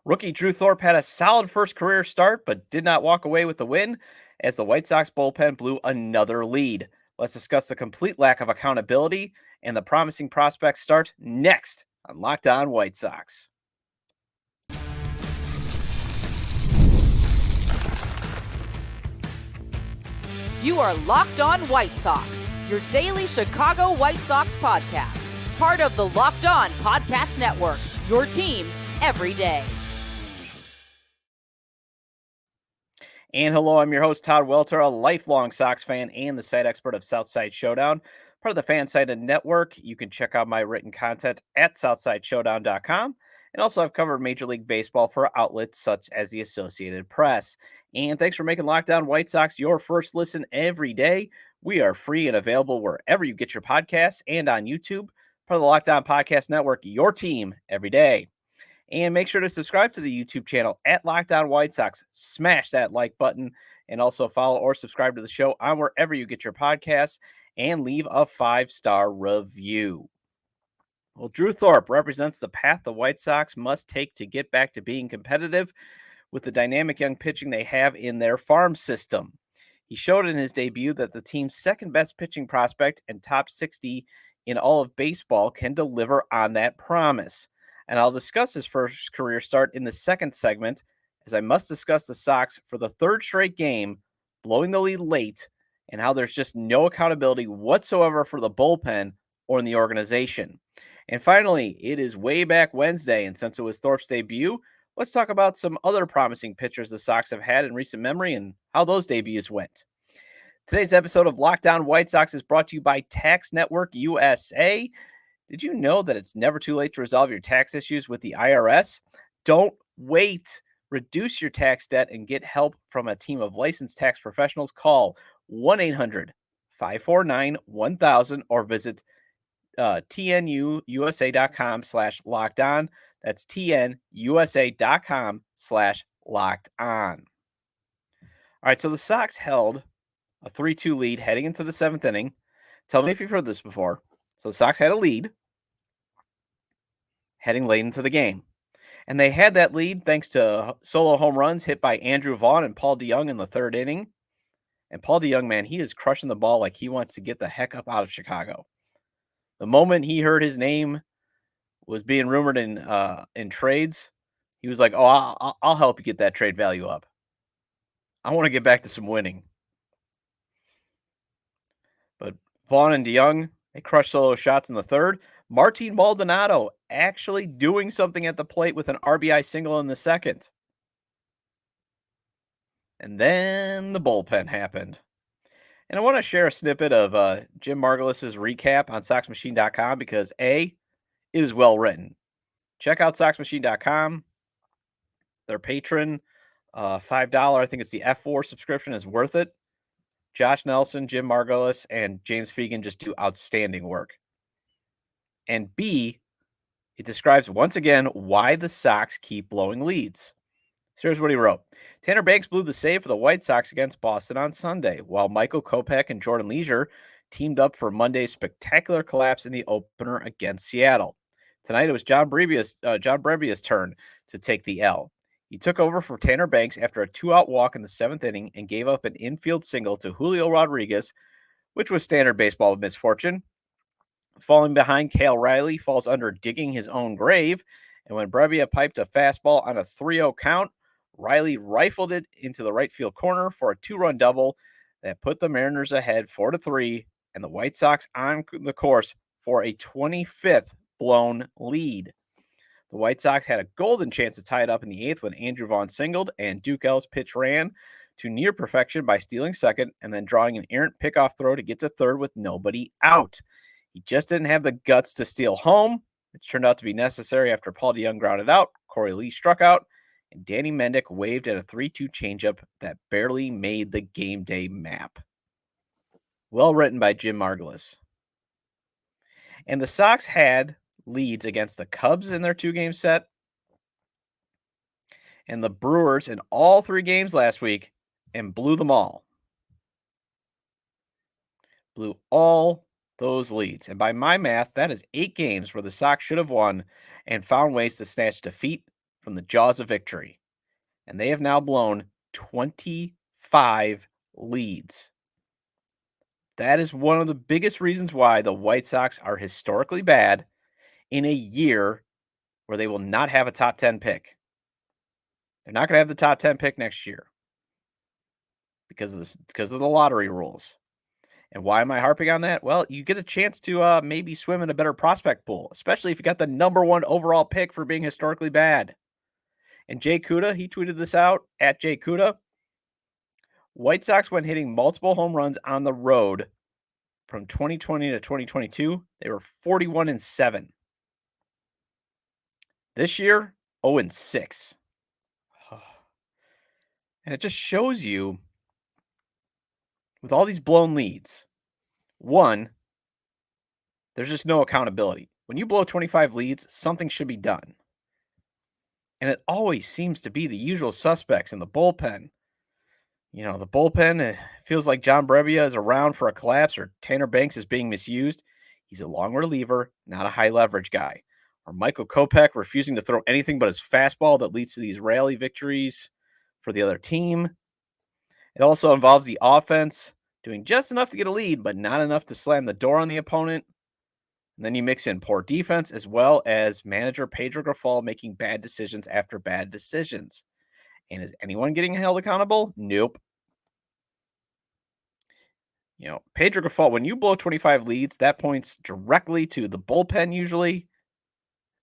Rookie Drew Thorpe had a solid first career start, but did not walk away with the win as the White Sox bullpen blew another lead. Let's discuss the complete lack of accountability and the promising prospects start next on Locked On White Sox. You are Locked On White Sox, your daily Chicago White Sox podcast. Part of the Locked On Podcast Network, your team every day. And hello, I'm your host, Todd Welter, a lifelong Sox fan and the site expert of Southside Showdown, part of the Fansided Network. You can check out my written content at SouthsideShowdown.com. And also, I've covered Major League Baseball for outlets such as the Associated Press. And thanks for making Locked On White Sox your first listen every day. We are free and available wherever you get your podcasts and on YouTube, part of the Locked On Podcast Network, your team every day. And make sure to subscribe to the YouTube channel at Locked On White Sox. Smash that like button and also follow or subscribe to the show on wherever you get your podcasts and leave a 5-star review. Well, Drew Thorpe represents the path the White Sox must take to get back to being competitive with the dynamic young pitching they have in their farm system. He showed in his debut that the team's second best pitching prospect and top 60 in all of baseball can deliver on that promise. And I'll discuss his first career start in the second segment, as I must discuss the Sox for the third straight game, blowing the lead late, and how there's just no accountability whatsoever for the bullpen or in the organization. And finally, it is way back Wednesday, and since it was Thorpe's debut, let's talk about some other promising pitchers the Sox have had in recent memory and how those debuts went. Today's episode of Locked On White Sox is brought to you by Tax Network USA. Did you know that it's never too late to resolve your tax issues with the IRS? Don't wait. Reduce your tax debt and get help from a team of licensed tax professionals. Call 1-800-549-1000 or visit tnuusa.com/locked on. That's tnuusa.com/locked on. All right, so the Sox held a 3-2 lead heading into the seventh inning. Tell me if you've heard this before. So the Sox had a lead heading late into the game. And they had that lead thanks to solo home runs hit by Andrew Vaughn and Paul DeJong in the third inning. And Paul DeJong, man, he is crushing the ball like he wants to get the heck up out of Chicago. The moment he heard his name was being rumored in trades, he was like, "Oh, I'll help you get that trade value up. I want to get back to some winning." But Vaughn and DeJong, they crushed solo shots in the third. Martin Maldonado actually doing something at the plate with an RBI single in the second. And then the bullpen happened. And I want to share a snippet of Jim Margulis's recap on SoxMachine.com because A, it is well written. Check out SoxMachine.com. Their patron, $5, I think it's the F4 subscription, is worth it. Josh Nelson, Jim Margulis, and James Fegan just do outstanding work. And B, it describes once again why the Sox keep blowing leads. So here's what he wrote. Tanner Banks blew the save for the White Sox against Boston on Sunday, while Michael Kopech and Jordan Leisure teamed up for Monday's spectacular collapse in the opener against Seattle. Tonight it was John Brebbia's turn to take the L. He took over for Tanner Banks after a 2-out walk in the seventh inning and gave up an infield single to Julio Rodriguez, which was standard baseball misfortune. Falling behind, Cale Riley falls under digging his own grave, and when Brebbia piped a fastball on a 3-0 count, Riley rifled it into the right field corner for a 2-run double that put the Mariners ahead 4-3, and the White Sox on the course for a 25th blown lead. The White Sox had a golden chance to tie it up in the eighth when Andrew Vaughn singled, and Duke L's pitch ran to near perfection by stealing second and then drawing an errant pickoff throw to get to third with nobody out. He just didn't have the guts to steal home, which turned out to be necessary after Paul DeJong grounded out, Corey Lee struck out, and Danny Mendick waved at a 3-2 changeup that barely made the game day map. Well written by Jim Margulis. And the Sox had leads against the Cubs in their 2-game set and the Brewers in all 3 games last week and blew them all. Blew all those leads. And by my math, that is 8 games where the Sox should have won and found ways to snatch defeat from the jaws of victory, and they have now blown 25 leads. That is one of the biggest reasons why the White Sox are historically bad in a year where they will not have a top 10 pick. They're not going to have the top 10 pick next year because of this, because of the lottery rules. And why am I harping on that? Well, you get a chance to maybe swim in a better prospect pool, especially if you got the number one overall pick for being historically bad. And Jay Cuda, he tweeted this out at Jay Cuda. White Sox, when hitting multiple home runs on the road from 2020 to 2022, they were 41-7. This year, 0-6. And it just shows you with all these blown leads, one, there's just no accountability. When you blow 25 leads, something should be done. And it always seems to be the usual suspects in the bullpen. You know, the bullpen feels like John Brebbia is around for a collapse or Tanner Banks is being misused. He's a long reliever, not a high leverage guy. Or Michael Kopech refusing to throw anything but his fastball that leads to these rally victories for the other team. It also involves the offense doing just enough to get a lead, but not enough to slam the door on the opponent. And then you mix in poor defense as well as manager Pedro Grifol making bad decisions after bad decisions. And is anyone getting held accountable? Nope. You know, Pedro Grifol, when you blow 25 leads, that points directly to the bullpen usually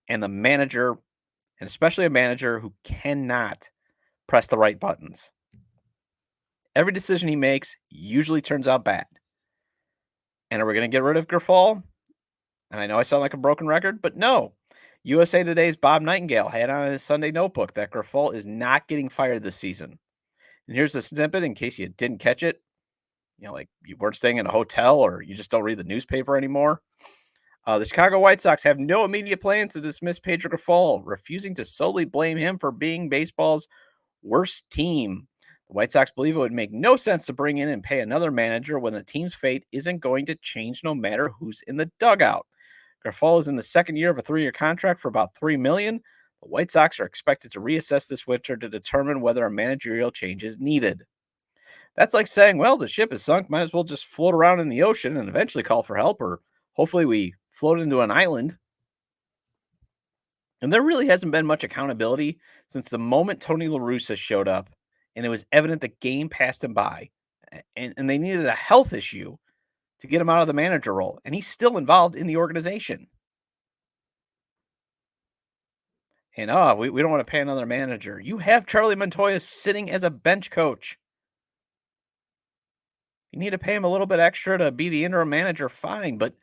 and the manager, and especially a manager who cannot press the right buttons. Every decision he makes usually turns out bad. And are we going to get rid of Grifol? And I know I sound like a broken record, but no. USA Today's Bob Nightingale had on his Sunday notebook that Grifol is not getting fired this season. And here's the snippet in case you didn't catch it. You know, like you weren't staying in a hotel or you just don't read the newspaper anymore. The Chicago White Sox have no immediate plans to dismiss Pedro Grifol, refusing to solely blame him for being baseball's worst team. The White Sox believe it would make no sense to bring in and pay another manager when the team's fate isn't going to change no matter who's in the dugout. Grifol is in the second year of a 3-year contract for about $3 million. The White Sox are expected to reassess this winter to determine whether a managerial change is needed. That's like saying, well, the ship is sunk, might as well just float around in the ocean and eventually call for help, or hopefully we float into an island. And there really hasn't been much accountability since the moment Tony La Russa showed up, and it was evident the game passed him by, and they needed a health issue to get him out of the manager role, and he's still involved in the organization. And we don't want to pay another manager. You have Charlie Montoya sitting as a bench coach. You need to pay him a little bit extra to be the interim manager, fine, but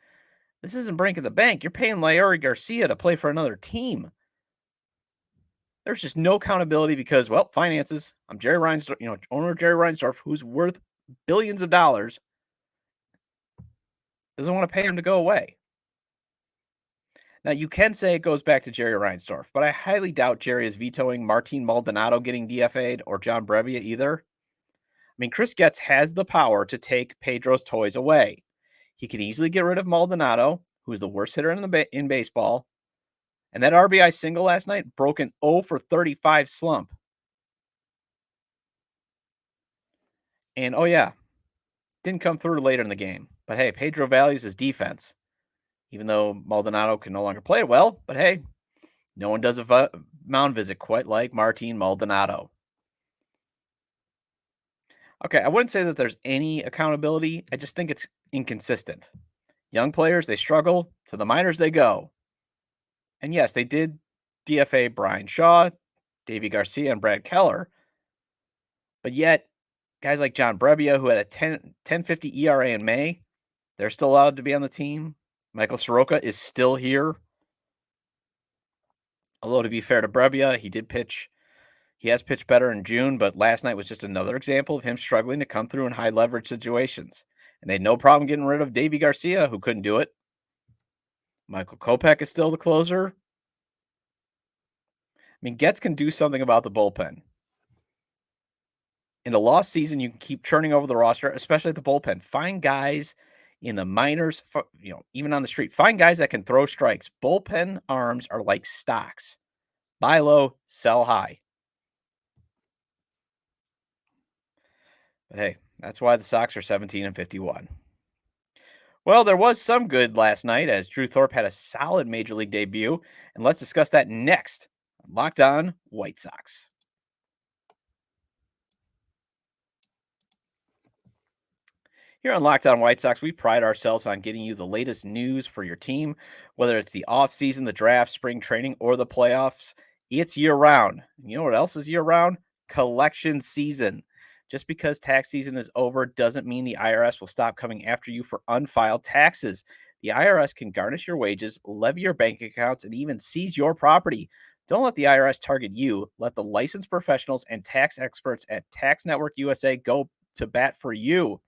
this isn't breaking the bank. You're paying Leury Garcia to play for another team. There's just no accountability because, well, finances. I'm Jerry Reinsdorf, owner Jerry Reinsdorf, who's worth billions of dollars, doesn't want to pay him to go away. Now, you can say it goes back to Jerry Reinsdorf, but I highly doubt Jerry is vetoing Martin Maldonado getting DFA'd or John Brebbia either. I mean, Chris Getz has the power to take Pedro's toys away. He could easily get rid of Maldonado, who is the worst hitter in baseball. And that RBI single last night broke an 0 for 35 slump. And, didn't come through later in the game. But, hey, Pedro values his defense, even though Maldonado can no longer play it well. But, hey, no one does a mound visit quite like Martin Maldonado. Okay, I wouldn't say that there's any accountability. I just think it's inconsistent. Young players, they struggle. To the minors, they go. And yes, they did DFA Brian Shaw, Davey Garcia, and Brad Keller. But yet, guys like John Brebbia, who had a 10.50 ERA in May, they're still allowed to be on the team. Michael Soroka is still here. Although, to be fair to Brebbia, he has pitched better in June, but last night was just another example of him struggling to come through in high leverage situations. And they had no problem getting rid of Davey Garcia, who couldn't do it. Michael Kopech is still the closer. I mean, Getz can do something about the bullpen. In a lost season, you can keep churning over the roster, especially at the bullpen. Find guys in the minors, even on the street. Find guys that can throw strikes. Bullpen arms are like stocks. Buy low, sell high. But hey, that's why the Sox are 17-51. Well, there was some good last night as Drew Thorpe had a solid major league debut, and let's discuss that next. Locked on White Sox. Here on Locked On White Sox, we pride ourselves on getting you the latest news for your team, whether it's the offseason, the draft, spring training, or the playoffs. It's year round. You know what else is year round? Collection season. Just because tax season is over doesn't mean the IRS will stop coming after you for unfiled taxes. The IRS can garnish your wages, levy your bank accounts, and even seize your property. Don't let the IRS target you. Let the licensed professionals and tax experts at Tax Network USA go to bat for you.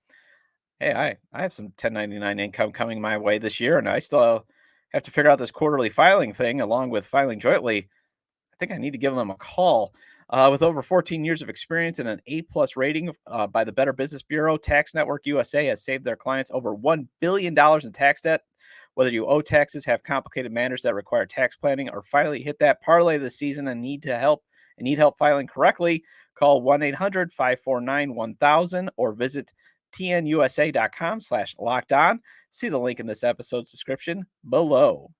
Hey, I have some 1099 income coming my way this year, and I still have to figure out this quarterly filing thing along with filing jointly. I think I need to give them a call. With over 14 years of experience and an A-plus rating by the Better Business Bureau, Tax Network USA has saved their clients over $1 billion in tax debt. Whether you owe taxes, have complicated matters that require tax planning, or finally hit that parlay this season and need help filing correctly, call 1-800-549-1000 or visit tnusa.com/locked on. See the link in this episode's description below.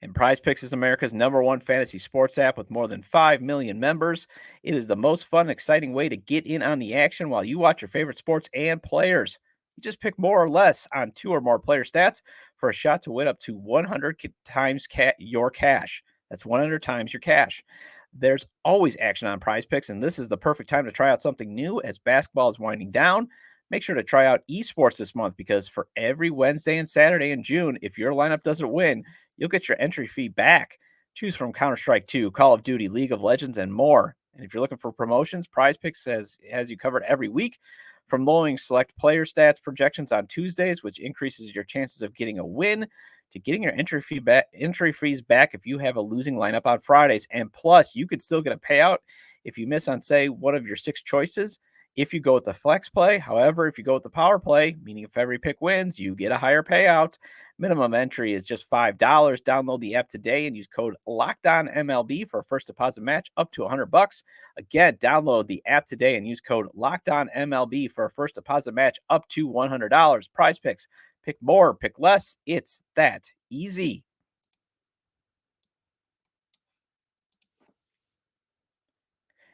And PrizePicks is America's #1 fantasy sports app with more than 5 million members. It is the most fun and exciting way to get in on the action while you watch your favorite sports and players. You just pick more or less on 2 or more player stats for a shot to win up to 100 times your cash. That's 100 times your cash. There's always action on PrizePicks, and this is the perfect time to try out something new as basketball is winding down. Make sure to try out esports this month because for every Wednesday and Saturday in June, if your lineup doesn't win, you'll get your entry fee back. Choose from Counter-Strike 2, Call of Duty, League of Legends, and more. And if you're looking for promotions, PrizePicks has you covered every week. From lowering select player stats projections on Tuesdays, which increases your chances of getting a win, to getting your entry fees back if you have a losing lineup on Fridays. And plus, you could still get a payout if you miss on, say, one of your 6 choices. If you go with the flex play, however, if you go with the power play, meaning if every pick wins, you get a higher payout. Minimum entry is just $5. Download the app today and use code LOCKEDONMLB for a first deposit match up to $100. Again, download the app today and use code LOCKEDONMLB for a first deposit match up to $100. PrizePicks. Pick more, pick less. It's that easy.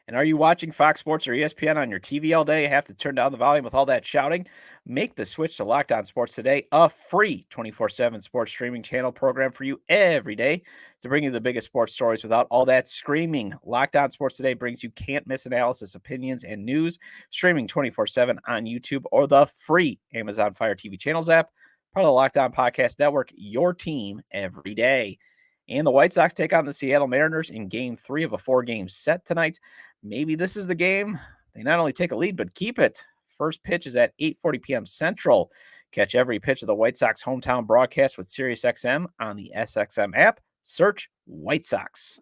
And are you watching Fox Sports or ESPN on your TV all day? Have to turn down the volume with all that shouting? Make the switch to Locked On Sports today, a free 24/7 sports streaming channel program for you every day to bring you the biggest sports stories without all that screaming. Locked On Sports today brings you can't-miss analysis, opinions, and news, streaming 24/7 on YouTube or the free Amazon Fire TV channels app, part of the Locked On Podcast Network, your team every day. And the White Sox take on the Seattle Mariners in Game 3 of a 4-game set tonight. Maybe this is the game they not only take a lead, but keep it. First pitch is at 8:40 p.m. Central. Catch every pitch of the White Sox hometown broadcast with SiriusXM on the SXM app. Search White Sox.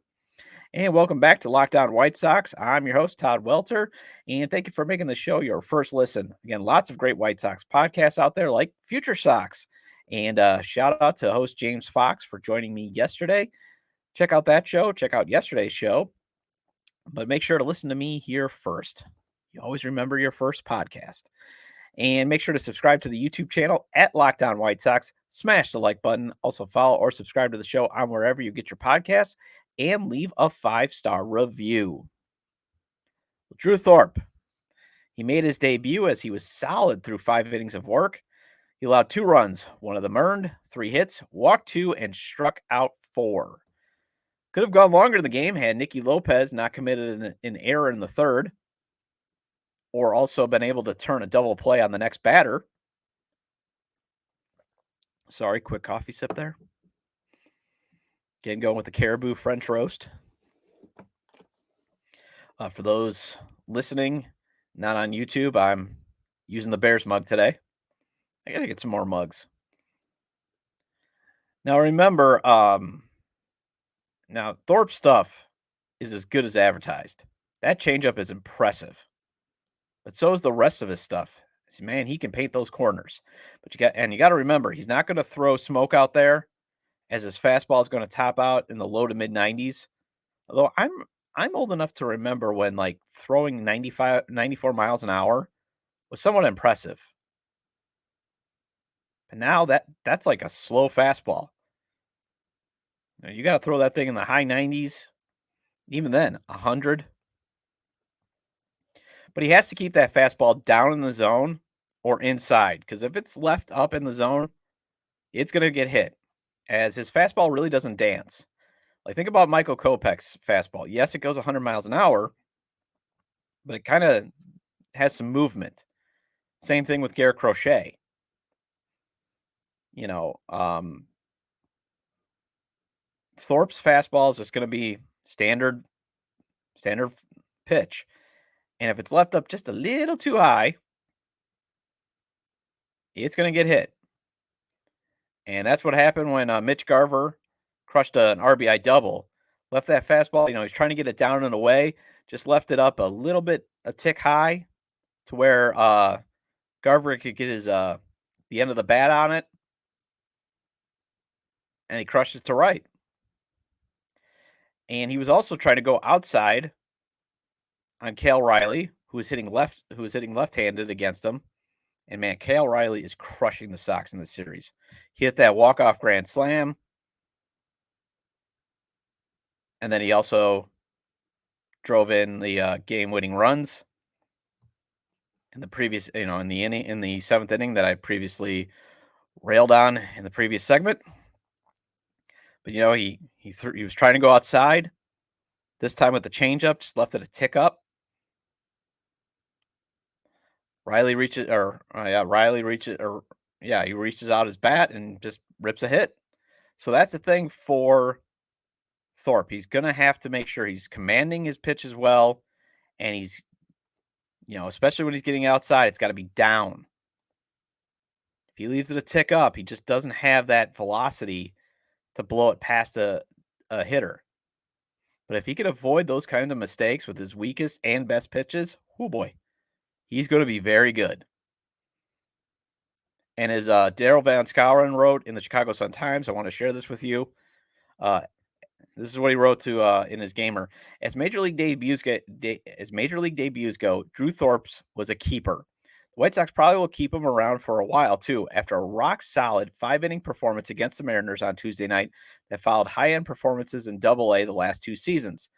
And welcome back to Locked On White Sox. I'm your host, Todd Welter, and thank you for making the show your first listen. Again, lots of great White Sox podcasts out there like Future Sox. And shout out to host James Fox for joining me yesterday. Check out that show. Check out yesterday's show. But make sure to listen to me here first. You always remember your first podcast. And make sure to subscribe to the YouTube channel at Locked On White Sox. Smash the like button. Also follow or subscribe to the show on wherever you get your podcasts. And leave a 5-star review. Drew Thorpe. He made his debut as he was solid through 5 innings of work. He allowed 2 runs, 1 of them earned, 3 hits, walked 2, and struck out 4. Could have gone longer in the game had Nicky Lopez not committed an error in the 3rd, or also been able to turn a double play on the next batter. Sorry, quick coffee sip there. Again, going with the Caribou French roast. For those listening, not on YouTube, I'm using the Bears mug today. I got to get some more mugs. Now, remember, Thorpe's stuff is as good as advertised. That changeup is impressive. But so is the rest of his stuff. See, man, he can paint those corners. But you got to remember, he's not going to throw smoke out there as his fastball is going to top out in the low to mid 90s. Although I'm old enough to remember when like throwing 94 miles an hour was somewhat impressive. But now that's like a slow fastball. You got to throw that thing in the high 90s, even then, 100. But he has to keep that fastball down in the zone or inside, because if it's left up in the zone, it's going to get hit, as his fastball really doesn't dance. Like, think about Michael Kopech's fastball. Yes, it goes 100 miles an hour, but it kind of has some movement. Same thing with Garrett Crochet. You know, Thorpe's fastball is just going to be standard pitch. And if it's left up just a little too high, it's going to get hit. And that's what happened when Mitch Garver crushed an RBI double. Left that fastball, he's trying to get it down and away, just left it up a tick high to where Garver could get his the end of the bat on it, and he crushed it to right. And he was also trying to go outside on Cale Riley, who was hitting left-handed against him. And man, Cale Riley is crushing the Sox in this series. He hit that walk-off grand slam. And then he also drove in the game-winning runs in the previous, in the seventh inning that I previously railed on in the previous segment. But he was trying to go outside. This time with the changeup, just left it a tick up. He reaches out his bat and just rips a hit. So that's the thing for Thorpe. He's going to have to make sure he's commanding his pitch as well. And he's, especially when he's getting outside, it's got to be down. If he leaves it a tick up, he just doesn't have that velocity to blow it past a hitter. But if he can avoid those kinds of mistakes with his weakest and best pitches, oh boy, he's going to be very good. And as Daryl Van Schouwen wrote in the Chicago Sun-Times, I want to share this with you. This is what he wrote in his gamer. As major league debuts go, Drew Thorpe's was a keeper. The White Sox probably will keep him around for a while too, after a rock-solid 5-inning performance against the Mariners on Tuesday night that followed high-end performances in Double-A the last 2 seasons.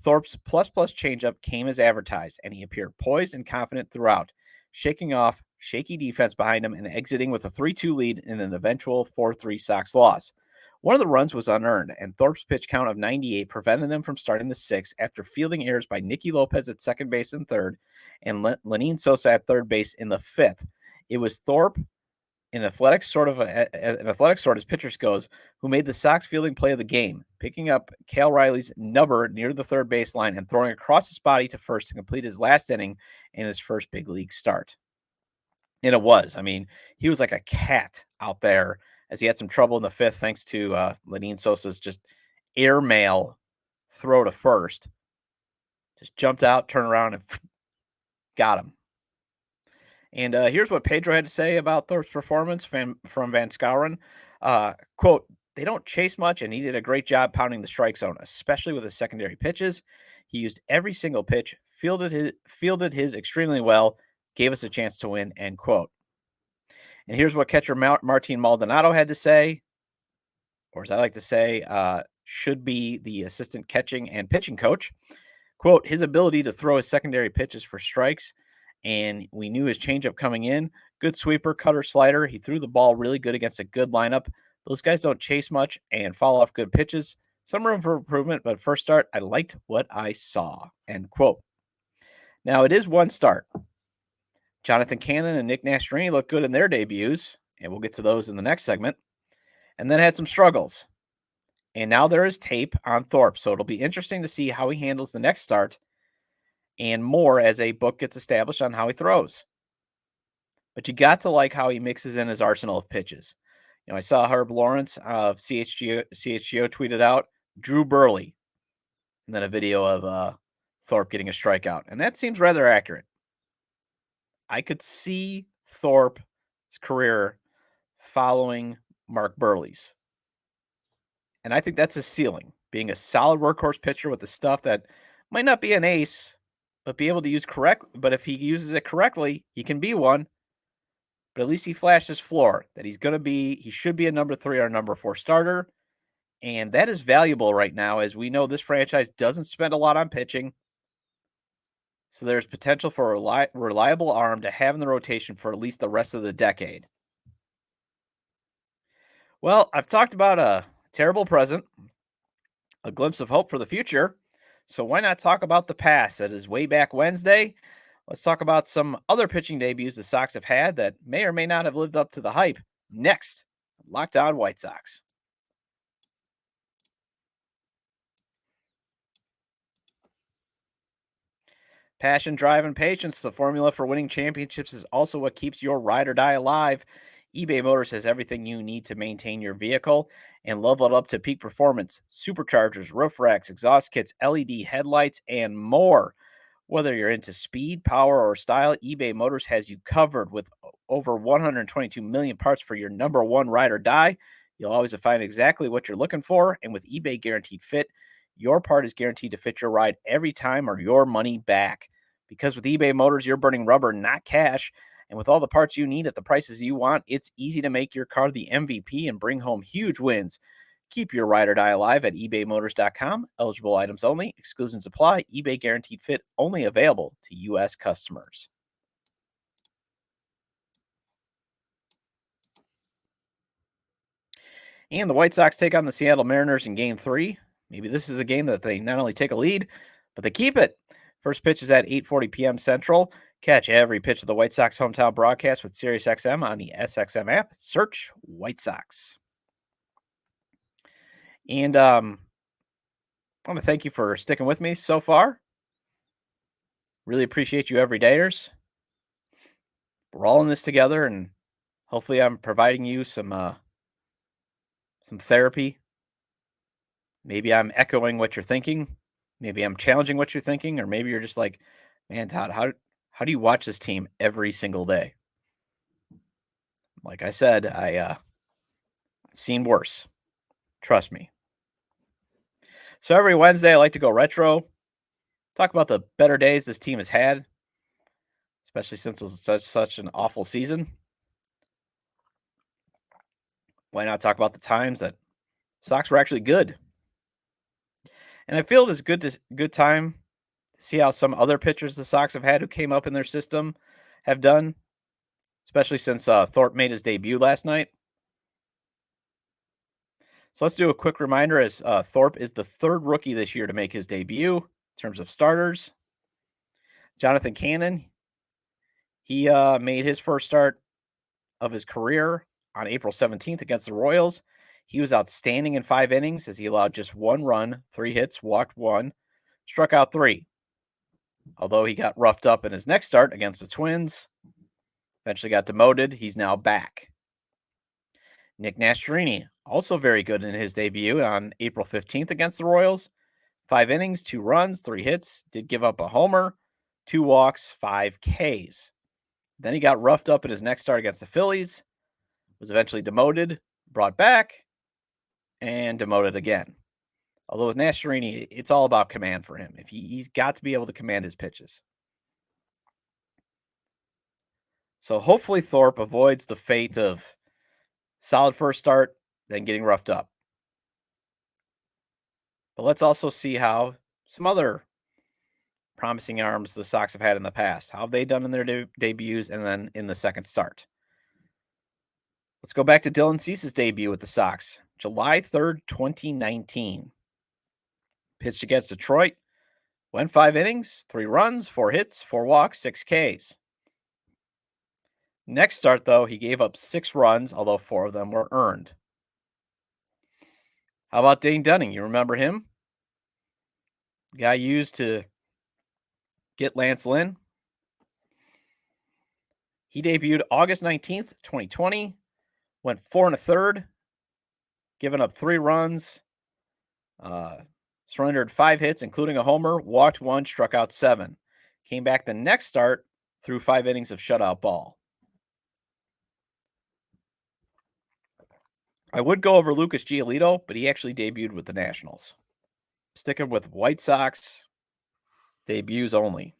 Thorpe's plus changeup came as advertised, and he appeared poised and confident throughout, shaking off shaky defense behind him and exiting with a 3-2 lead in an eventual 4-3 Sox loss. One of the runs was unearned, and Thorpe's pitch count of 98 prevented him from starting the 6th after fielding errors by Nicky Lopez at second base and third, and Lenyn Sosa at third base in the 5th. It was Thorpe, an athletic sort as pitchers goes, who made the Sox fielding play of the game, picking up Cale Riley's nubber near the third baseline and throwing across his body to first to complete his last inning in his first big league start. And it was. I mean, he was like a cat out there as he had some trouble in the 5th thanks to Lenyn Sosa's just airmail throw to first. Just jumped out, turned around, and got him. And here's what Pedro had to say about Thorpe's performance from Van Schouwen. Quote, "They don't chase much, and he did a great job pounding the strike zone, especially with his secondary pitches. He used every single pitch, fielded his extremely well, gave us a chance to win," end quote. And here's what catcher Martin Maldonado had to say, or as I like to say, should be the assistant catching and pitching coach. Quote, "His ability to throw his secondary pitches for strikes, and we knew his changeup coming in. Good sweeper, cutter, slider. He threw the ball really good against a good lineup. Those guys don't chase much and fall off good pitches. Some room for improvement, but first start, I liked what I saw," end quote. Now, it is one start. Jonathan Cannon and Nick Nastrini looked good in their debuts, and we'll get to those in the next segment, and then had some struggles. And now there is tape on Thorpe, so it'll be interesting to see how he handles the next start and more as a book gets established on how he throws. But you got to like how he mixes in his arsenal of pitches. I saw Herb Lawrence of CHGO tweeted out Drew Burley, and then a video of Thorpe getting a strikeout. And that seems rather accurate. I could see Thorpe's career following Mark Burley's. And I think that's his ceiling, being a solid workhorse pitcher with the stuff that might not be an ace, but be able to use correct. But if he uses it correctly, he can be one. But at least he flashed his floor that he should be a number 3 or number 4 starter. And that is valuable right now, as we know this franchise doesn't spend a lot on pitching. So there's potential for a reliable arm to have in the rotation for at least the rest of the decade. Well, I've talked about a terrible present, a glimpse of hope for the future. So why not talk about the past? That is way back Wednesday. Let's talk about some other pitching debuts the Sox have had that may or may not have lived up to the hype. Next, Locked On White Sox. Passion, drive, and patience, the formula for winning championships, is also what keeps your ride or die alive. eBay Motors has everything you need to maintain your vehicle and level it up to peak performance. Superchargers, roof racks, exhaust kits, LED headlights, and more. Whether you're into speed, power, or style, eBay Motors has you covered with over 122 million parts for your number one ride or die. You'll always find exactly what you're looking for, and with eBay Guaranteed Fit, your part is guaranteed to fit your ride every time or your money back. Because with eBay Motors, you're burning rubber, not cash. And with all the parts you need at the prices you want, it's easy to make your car the MVP and bring home huge wins. Keep your ride or die alive at ebaymotors.com. Eligible items only. Exclusions apply. eBay Guaranteed Fit only available to U.S. customers. And the White Sox take on the Seattle Mariners in Game 3. Maybe this is the game that they not only take a lead, but they keep it. First pitch is at 8:40 p.m. Central. Catch every pitch of the White Sox hometown broadcast with SiriusXM on the SXM app. Search White Sox. And I want to thank you for sticking with me so far. Really appreciate you everydayers. We're all in this together, and hopefully I'm providing you some therapy. Maybe I'm echoing what you're thinking. Maybe I'm challenging what you're thinking, or maybe you're just like, man, Todd, how do you watch this team every single day? Like I said, I've seen worse. Trust me. So every Wednesday, I like to go retro, talk about the better days this team has had, especially since it's such an awful season. Why not talk about the times that Sox were actually good? And I feel it is good time to see how some other pitchers the Sox have had who came up in their system have done, especially since Thorpe made his debut last night. So let's do a quick reminder, as Thorpe is the third rookie this year to make his debut in terms of starters. Jonathan Cannon, he made his first start of his career on April 17th against the Royals. He was outstanding in 5 innings as he allowed just 1 run, 3 hits, walked 1, struck out 3. Although he got roughed up in his next start against the Twins, eventually got demoted, he's now back. Nick Nastrini, also very good in his debut on April 15th against the Royals. 5 innings, 2 runs, 3 hits, did give up a homer, 2 walks, 5 Ks. Then he got roughed up in his next start against the Phillies, was eventually demoted, brought back, and demoted again. Although with Nastrini, it's all about command for him. He's got to be able to command his pitches. So hopefully Thorpe avoids the fate of solid first start, then getting roughed up. But let's also see how some other promising arms the Sox have had in the past. How have they done in their debuts and then in the second start? Let's go back to Dylan Cease's debut with the Sox, July 3rd, 2019. Pitched against Detroit, went 5 innings, 3 runs, 4 hits, 4 walks, 6 Ks. Next start, though, he gave up 6 runs, although 4 of them were earned. How about Dane Dunning? You remember him? The guy used to get Lance Lynn. He debuted August 19th, 2020, went 4 1/3, giving up 3 runs, surrendered 5 hits, including a homer, walked 1, struck out 7. Came back the next start, threw 5 innings of shutout ball. I would go over Lucas Giolito, but he actually debuted with the Nationals. Sticking with White Sox debuts only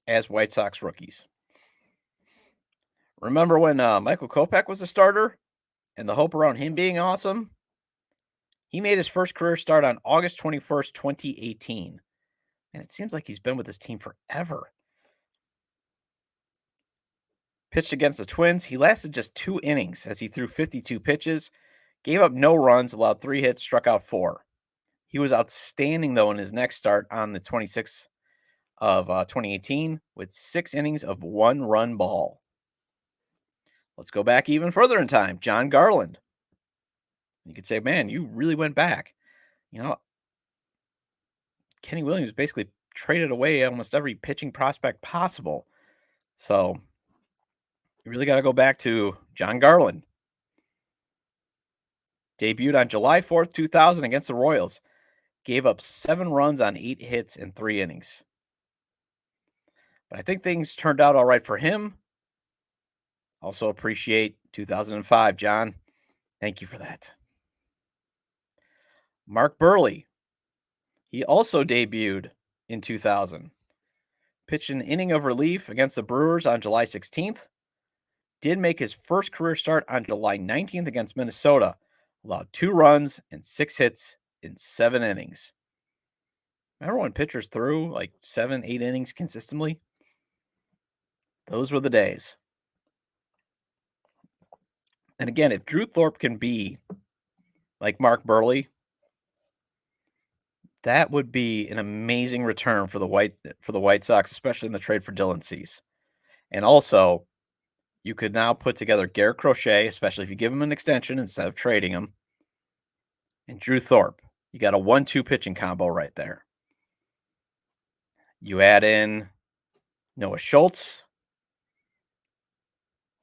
as White Sox rookies. Remember when Michael Kopech was a starter and the hope around him being awesome? He made his first career start on August 21st, 2018. And it seems like he's been with this team forever. Pitched against the Twins. He lasted just 2 innings as he threw 52 pitches, gave up no runs, allowed 3 hits, struck out 4. He was outstanding, though, in his next start on the 26th of 2018 with 6 innings of 1-run ball. Let's go back even further in time. John Garland. You could say, man, you really went back. You know, Kenny Williams basically traded away almost every pitching prospect possible. So you really got to go back to John Garland. Debuted on July 4th, 2000 against the Royals. Gave up 7 runs on 8 hits in 3 innings. But I think things turned out all right for him. Also appreciate 2005, John. Thank you for that. Mark Burley. He also debuted in 2000. Pitched an inning of relief against the Brewers on July 16th. Did make his first career start on July 19th against Minnesota. Allowed 2 runs and 6 hits in 7 innings. Remember when pitchers threw like 7, 8 innings consistently? Those were the days. And again, if Drew Thorpe can be like Mark Burley, that would be an amazing return for the White Sox, especially in the trade for Dylan Cease. And also, you could now put together Garrett Crochet, especially if you give him an extension instead of trading him, and Drew Thorpe. You got a 1-2 pitching combo right there. You add in Noah Schultz.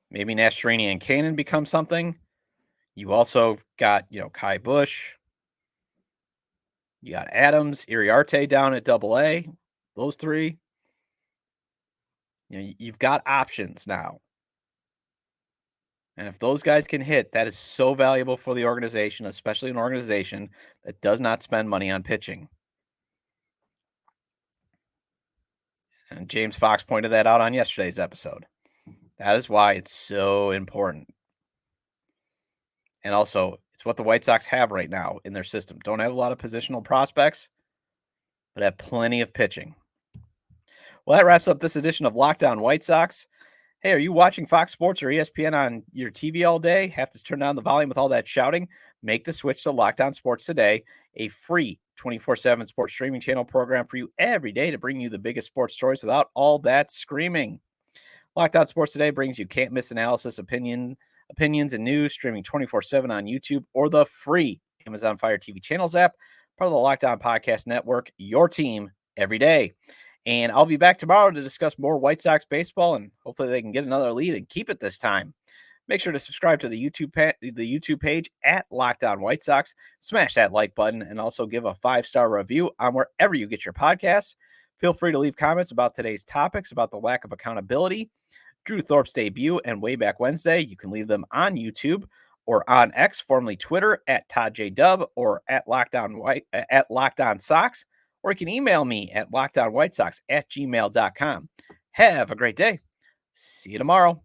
Maybe Nastrini and Cannon become something. You also got, Kai Bush. You got Adams, Iriarte down at AA. Those 3. You've got options now. And if those guys can hit, that is so valuable for the organization, especially an organization that does not spend money on pitching. And James Fox pointed that out on yesterday's episode. That is why it's so important. And also, it's what the White Sox have right now in their system. Don't have a lot of positional prospects, but have plenty of pitching. Well, that wraps up this edition of Locked On White Sox. Hey, are you watching Fox Sports or ESPN on your TV all day? Have to turn down the volume with all that shouting? Make the switch to Locked On Sports Today, a free 24/7 sports streaming channel program for you every day to bring you the biggest sports stories without all that screaming. Locked On Sports Today brings you can't-miss analysis, opinions, and news, streaming 24/7 on YouTube or the free Amazon Fire TV channels app, part of the Locked On Podcast Network, your team every day. And I'll be back tomorrow to discuss more White Sox baseball, and hopefully they can get another lead and keep it this time. Make sure to subscribe to the YouTube page at Locked On White Sox. Smash that like button and also give a 5-star review on wherever you get your podcasts. Feel free to leave comments about today's topics, about the lack of accountability, Drew Thorpe's debut, and Way Back Wednesday. You can leave them on YouTube or on X, formerly Twitter, at Todd J. Dub or at Locked On Sox. Or you can email me at lockedonwhitesox@gmail.com. Have a great day. See you tomorrow.